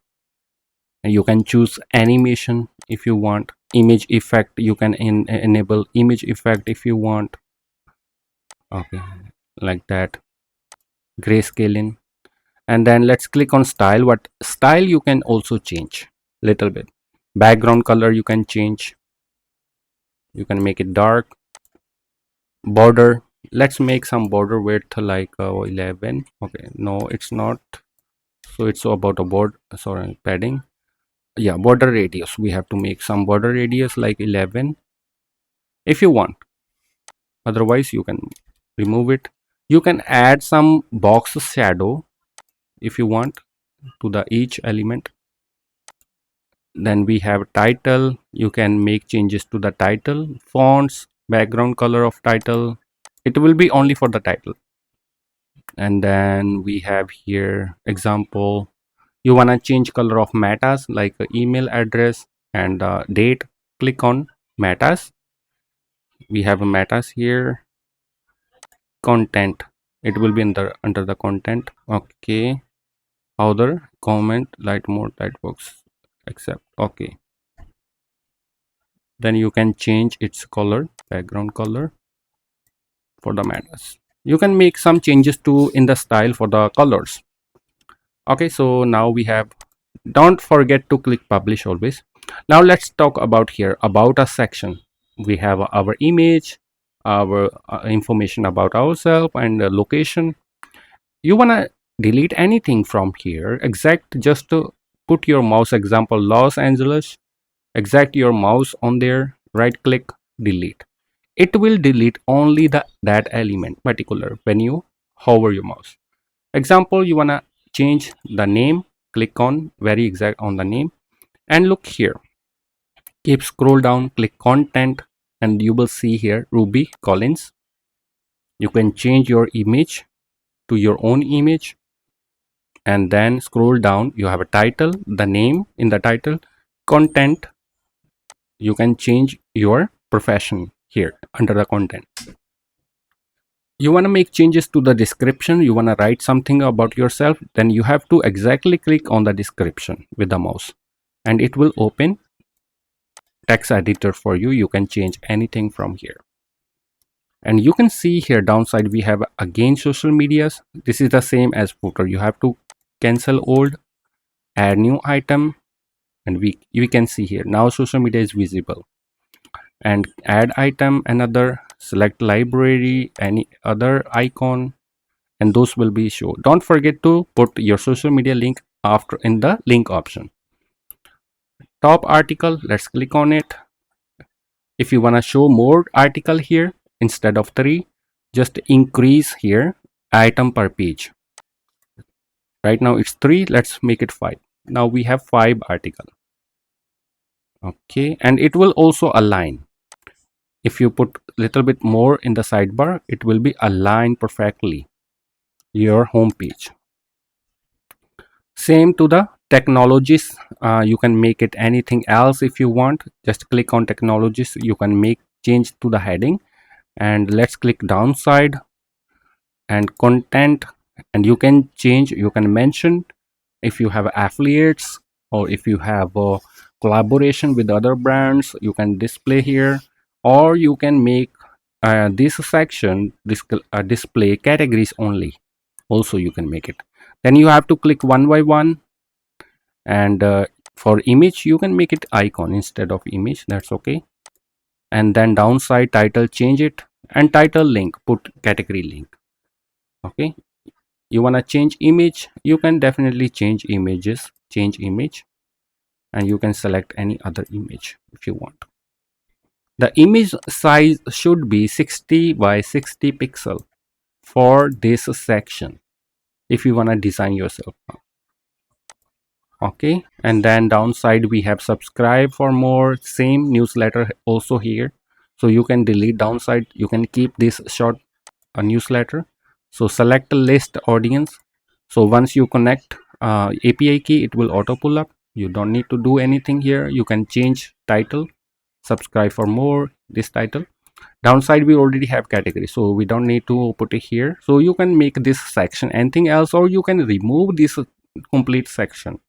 And you can choose animation if you want, image effect, you can enable image effect if you want. Okay, like that, grayscaling. And then let's click on style. What style you can also change little bit. Background color you can change, you can make it dark. Border, let's make some border width like 11. Okay, no, it's not. So it's about a board, sorry, padding. Yeah, border radius, we have to make some border radius like 11 if you want, otherwise you can remove it. You can add some box shadow if you want to the each element. Then we have title, you can make changes to the title, fonts, background color of title, it will be only for the title. And then we have here example, you want to change color of metas like email address and date. Click on metas, we have a metas here. Content, it will be under the content. Okay, other comment light mode lightbox accept. Okay, then you can change its color, background color for the metas. You can make some changes to in the style for the colors. Okay, so now we have, don't forget to click publish always. Now let's talk about here about a section. We have our image, our information about ourselves and location. You want to delete anything from here, exact, just to put your mouse, example Los Angeles, exact your mouse on there, right click, delete. It will delete only that element particular when you hover your mouse. Example, you want to change the name, click on very exact on the name and look here, keep scroll down, click content and you will see here Ruby Collins. You can change your image to your own image and then scroll down, you have a title, the name in the title, content, you can change your profession here under the content. You want to make changes to the description, you want to write something about yourself, then you have to exactly click on the description with the mouse and it will open text editor for you. You can change anything from here. And you can see here downside we have again social medias. This is the same as footer, you have to cancel old, add new item, and we can see here now social media is visible. And add item, another, select library, any other icon, and those will be shown. Don't forget to put your social media link after in the link option. Top article, let's click on it. If you want to show more article here, instead of 3, just increase here item per page. Right now it's 3, let's make it 5. Now we have 5 article. Okay, and it will also align. If you put little bit more in the sidebar, it will be aligned perfectly your home page. Same to the technologies, you can make it anything else if you want. Just click on technologies, you can make change to the heading. And let's click downside and content, and you can change, you can mention if you have affiliates or if you have a collaboration with other brands, you can display here. Or you can make this section display categories only, also you can make it. Then you have to click one by one. And for image you can make it icon instead of image, that's okay. And then downside title, change it, and title link, put category link. Okay, you want to change image, you can definitely change images, change image, and you can select any other image if you want. The image size should be 60 by 60 pixel for this section if you want to design yourself. Okay, and then downside we have subscribe for more, same newsletter also here. So you can delete downside, you can keep this short newsletter. So select a list audience, So once you connect API key, it will auto pull up. You don't need to do anything here. You can change title, subscribe for more, this title. Downside, we already have category, so we don't need to put it here. So you can make this section anything else, or you can remove this complete section.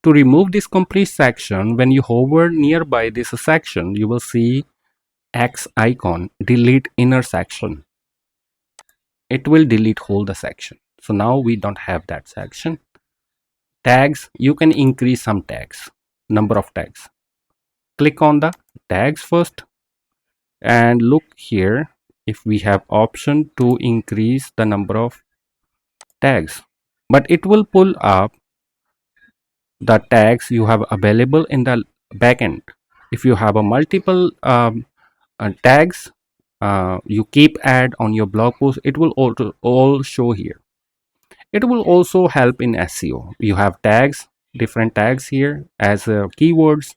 To remove this complete section, when you hover nearby this section, you will see X icon, delete inner section. It will delete whole the section. So now we don't have that section. Tags, you can increase some tags, number of tags. Click on the tags first and look here if we have option to increase the number of tags, but it will pull up the tags you have available in the backend. If you have a multiple tags you keep add on your blog post, it will all show here. It will also help in SEO. You have tags, different tags here as keywords.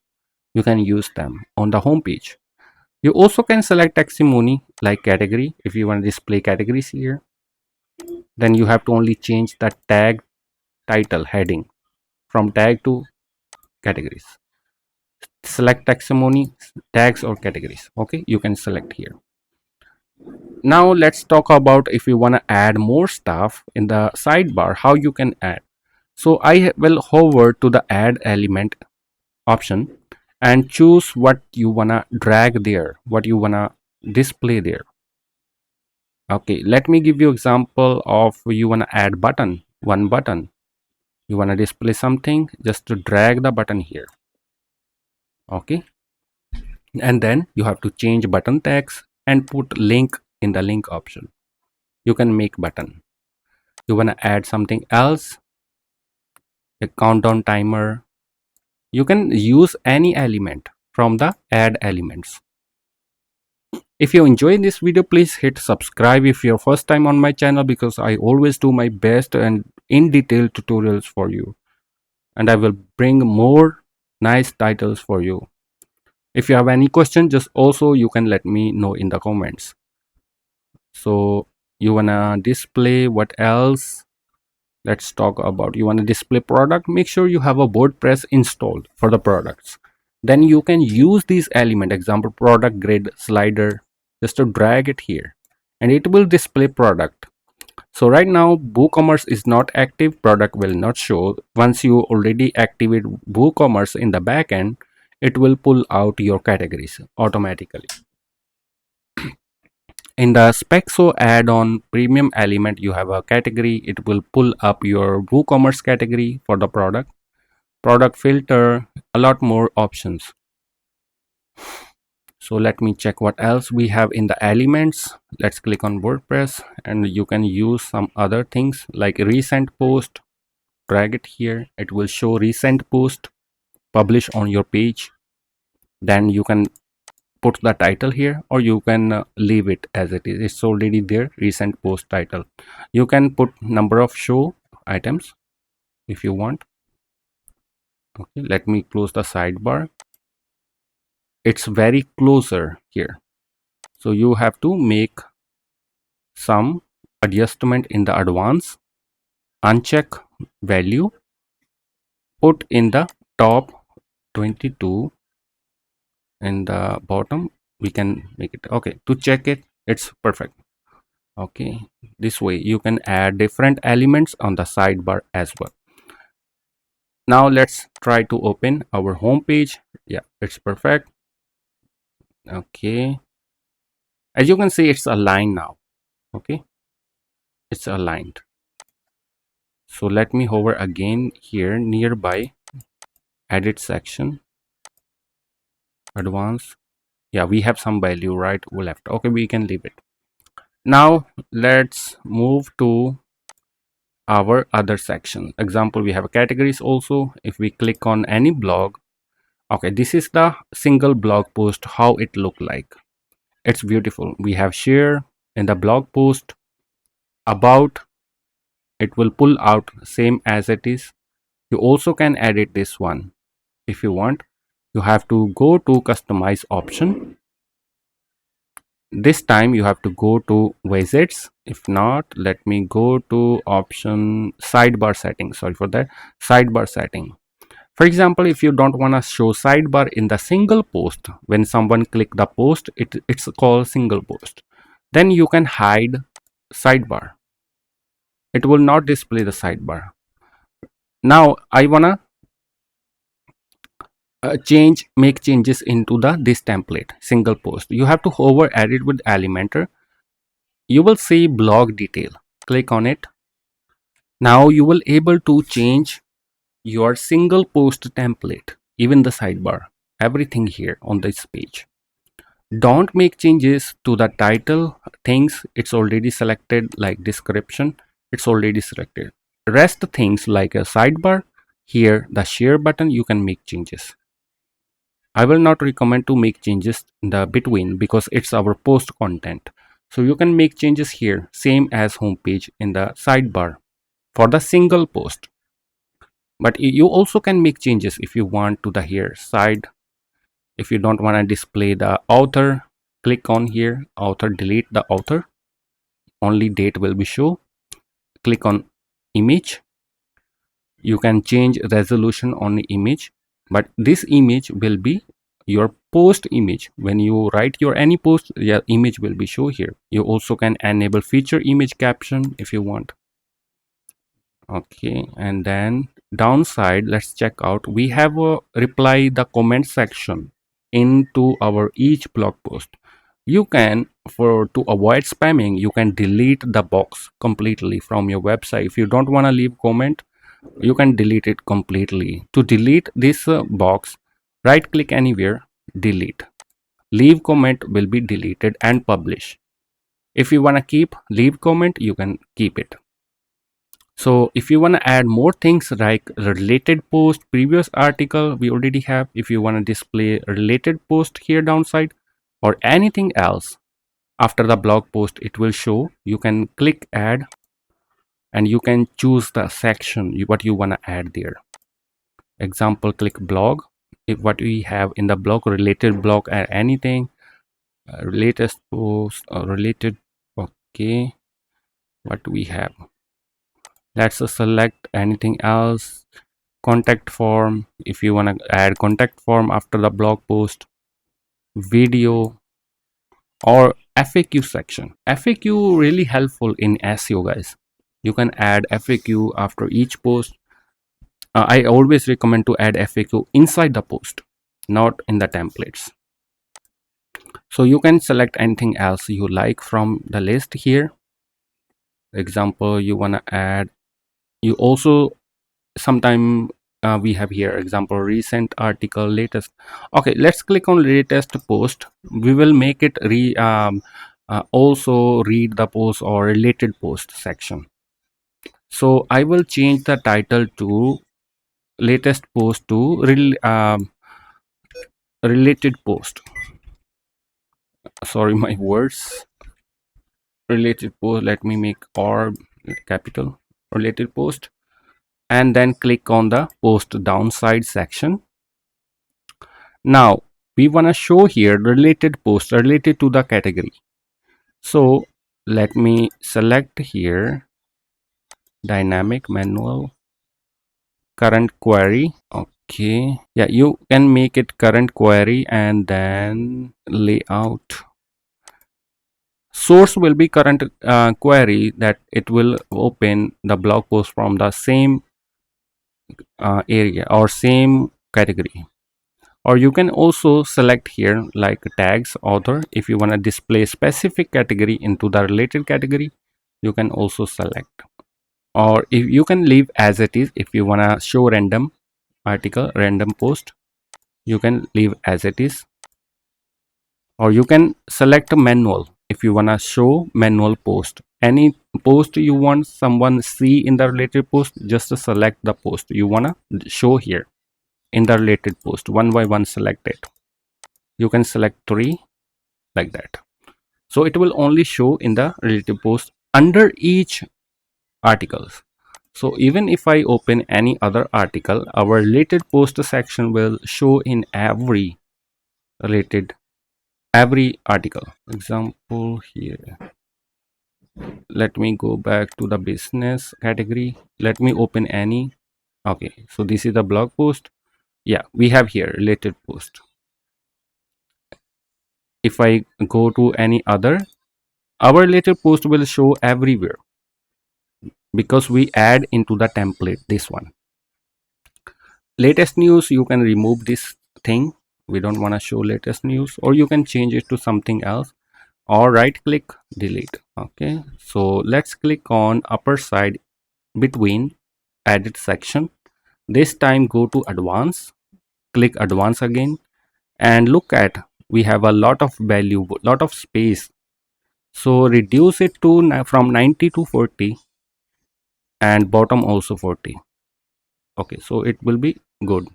You can use them on the home page. You also can select testimony like category. If you want to display categories here, then you have to only change the tag title heading from tag to categories. Select testimony, tags or categories. Okay, you can select here. Now let's talk about if you want to add more stuff in the sidebar, how you can add. So I will hover to the add element option and choose what you wanna drag there, what you wanna display there. Okay, let me give you example of you wanna add button, one button. You wanna display something, just to drag the button here. Okay, and then you have to change button text and put link in the link option. You can make button. You wanna add something else, a countdown timer. You can use any element from the add elements. If you enjoyed this video, please hit subscribe if you're first time on my channel, because I always do my best and in detail tutorials for you, and I will bring more nice titles for you. If you have any question, just also you can let me know in the comments. So you wanna display what else? Let's talk about, you want to display product. Make sure you have a WordPress installed for the products. Then you can use these element, example product grid slider, just to drag it here and it will display product. So right now WooCommerce is not active, product will not show. Once you already activate WooCommerce in the backend, it will pull out your categories automatically. In the Spexo add-on premium element, you have a category. It will pull up your WooCommerce category for the product filter, a lot more options. So let me check what else we have in the elements. Let's click on WordPress and you can use some other things like recent post. Drag it here. It will show recent post publish on your page. Then you can put the title here, or you can leave it as it is. It's already there, recent post title. You can put number of show items if you want. Okay, let me close the sidebar. It's very closer here, so you have to make some adjustment in the advance. Uncheck value, put in the top 22, in the bottom we can make it. Okay, to check it, it's perfect. Okay, this way you can add different elements on the sidebar as well. Now let's try to open our home page. Yeah, it's perfect. Okay, as you can see, it's aligned now. Okay, it's aligned. So let me hover again here nearby, edit section, advanced. Yeah, we have some value right or left. Okay, we can leave it. Now let's move to our other section. Example, we have categories also. If we click on any blog, okay, this is the single blog post, how it look like. It's beautiful. We have share in the blog post, about, it will pull out same as it is. You also can edit this one if you want. You have to go to customize option. this time you have to go to widgets. If not, let me go to option sidebar setting. Sorry for that. Sidebar setting. For example, if you don't want to show sidebar in the single post, when someone click the post, it's called single post. Then you can hide sidebar. It will not display the sidebar. Now I wanna make changes into this template single post. You have to hover edit with Elementor. You will see blog detail. Click on it. Now you will able to change your single post template, even the sidebar, everything here on this page. Don't make changes to the title things. It's already selected, like description. It's already selected. Rest things like a sidebar, here the share button, you can make changes. I will not recommend to make changes in the between because it's our post content. So you can make changes here, same as homepage in the sidebar for the single post. But you also can make changes if you want to the here side. If you don't want to display the author, click on here author, delete the author, only date will be show. Click on image. You can change resolution on the image, but this image will be your post image. When you write your any post, your image will be show here. You also can enable feature image caption if you want. Okay, and then downside, let's check out. We have a reply the comment section into our each blog post. You can, to avoid spamming, you can delete the box completely from your website. If you don't want to leave comment, you can delete it completely. To delete this box, right click anywhere, delete. Leave comment will be deleted and publish. If you want to keep leave comment, you can keep it. So if you want to add more things like related post, previous article we already have. If you want to display related post here downside or anything else after the blog post, it will show. You can click add and you can choose the section what you want to add there. Example, click blog. If what we have in the blog, related blog, add anything, latest post or related. Okay, what we have, let's select anything else. Contact form, if you want to add contact form after the blog post, video, or FAQ section. FAQ really helpful in SEO, guys. You can add FAQ after each post. I always recommend to add FAQ inside the post, not in the templates. So you can select anything else you like from the list here. Example, you want to add, you also sometime we have here example recent article, latest. Okay, let's click on latest post. We will make it also read the post or related post section. So I will change the title to latest post to related post. Sorry, my words. Related post, let me make or capital related post, and then click on the post downside section. Now we want to show here related post related to the category. So let me select here dynamic manual current query. Okay, yeah, you can make it current query, and then layout source will be current query, that it will open the blog post from the same area or same category. Or you can also select here like tags author. If you want to display specific category into the related category, you can also select. Or if you can leave as it is, if you want to show random article, random post, you can leave as it is. Or you can select manual if you want to show manual post. Any post you want someone see in the related post, just select the post you want to show here in the related post. One by one select it. You can select 3 like that. So it will only show in the related post under each articles. So even if I open any other article, our related post section will show in every related every article. Example here, let me go back to the business category. Let me open any. Okay, so this is the blog post. Yeah, we have here related post. If I go to any other, our related post will show everywhere because we add into the template this one. Latest news, you can remove this thing. We don't want to show latest news, or you can change it to something else, or right click delete. Okay, so let's click on upper side between edit section. This time go to advanced, click advanced again, and look at, we have a lot of value, lot of space. So reduce it to from 90 to 40, and bottom also 40. Okay, so it will be good.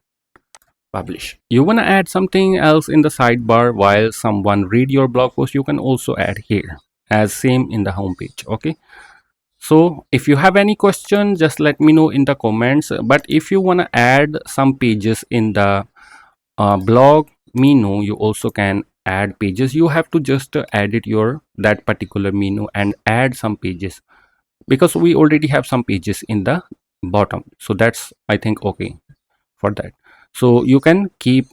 Publish. You want to add something else in the sidebar while someone read your blog post, you can also add here as same in the home page. Okay, so if you have any question, just let me know in the comments. But if you want to add some pages in the blog menu, you also can add pages. You have to just edit your that particular menu and add some pages, because we already have some pages in the bottom. So that's, I think, okay for that. So you can keep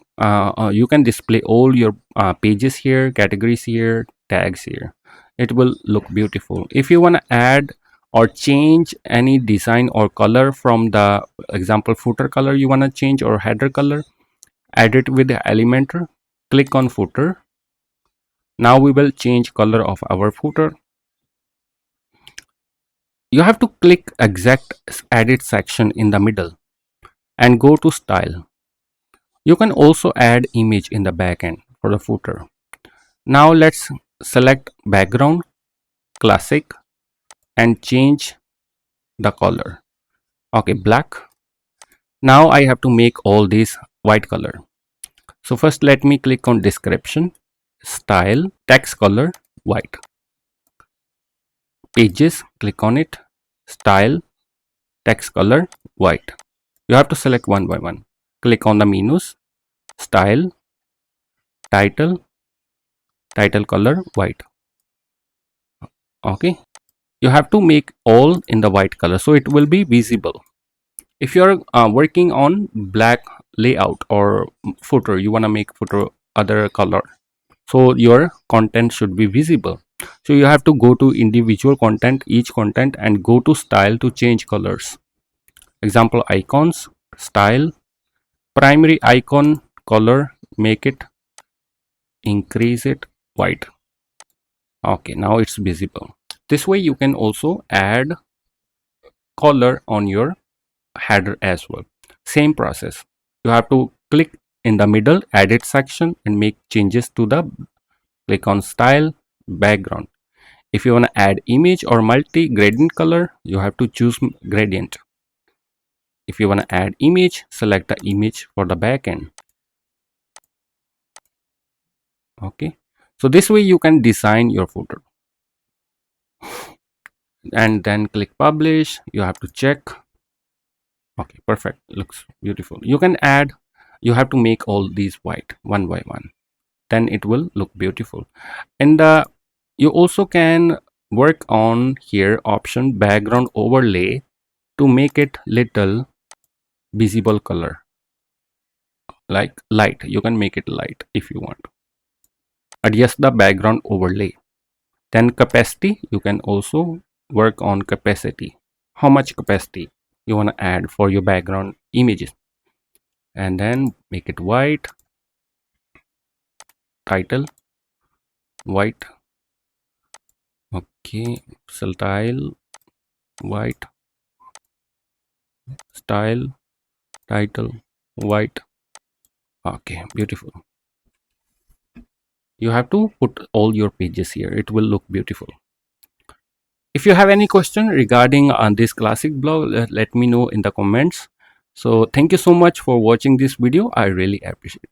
you can display all your pages here, categories here, tags here. It will look beautiful. If you want to add or change any design or color from the example footer color you want to change, or header color, add it with the Elementor. Click on footer. Now we will change color of our footer. You have to click exact edit section in the middle and go to style. You can also add image in the backend for the footer. Now let's select background, classic, and change the color. Okay, black. Now I have to make all these white color. So first let me click on description, style, text color, white. Pages, click on it, style, text color, white. You have to select one by one. Click on the menus, style, title, title color, white. Okay, you have to make all in the white color so it will be visible. If you're working on black layout or footer, you want to make footer other color, so your content should be visible. So you have to go to individual content, each content, and go to style to change colors. Example, icons, style, primary icon color, make it, increase it white. Okay, now it's visible. This way you can also add color on your header as well. Same process. You have to click in the middle edit section and make changes to the, click on style, background. If you want to add image or multi gradient color, you have to choose gradient. If you want to add image, select the image for the backend. Okay, so this way you can design your footer, and then click publish. You have to check. Okay, perfect, looks beautiful. You can add, you have to make all these white one by one, then it will look beautiful. And you also can work on here option background overlay to make it little visible color, like light. You can make it light if you want. Adjust the background overlay. Then capacity, you can also work on capacity, how much capacity you want to add for your background images, and then make it white. Title white. Okay, style white, style, title white. Okay, beautiful. You have to put all your pages here, it will look beautiful. If you have any question regarding on this classic blog, let me know in the comments. So thank you so much for watching this video. I really appreciate it.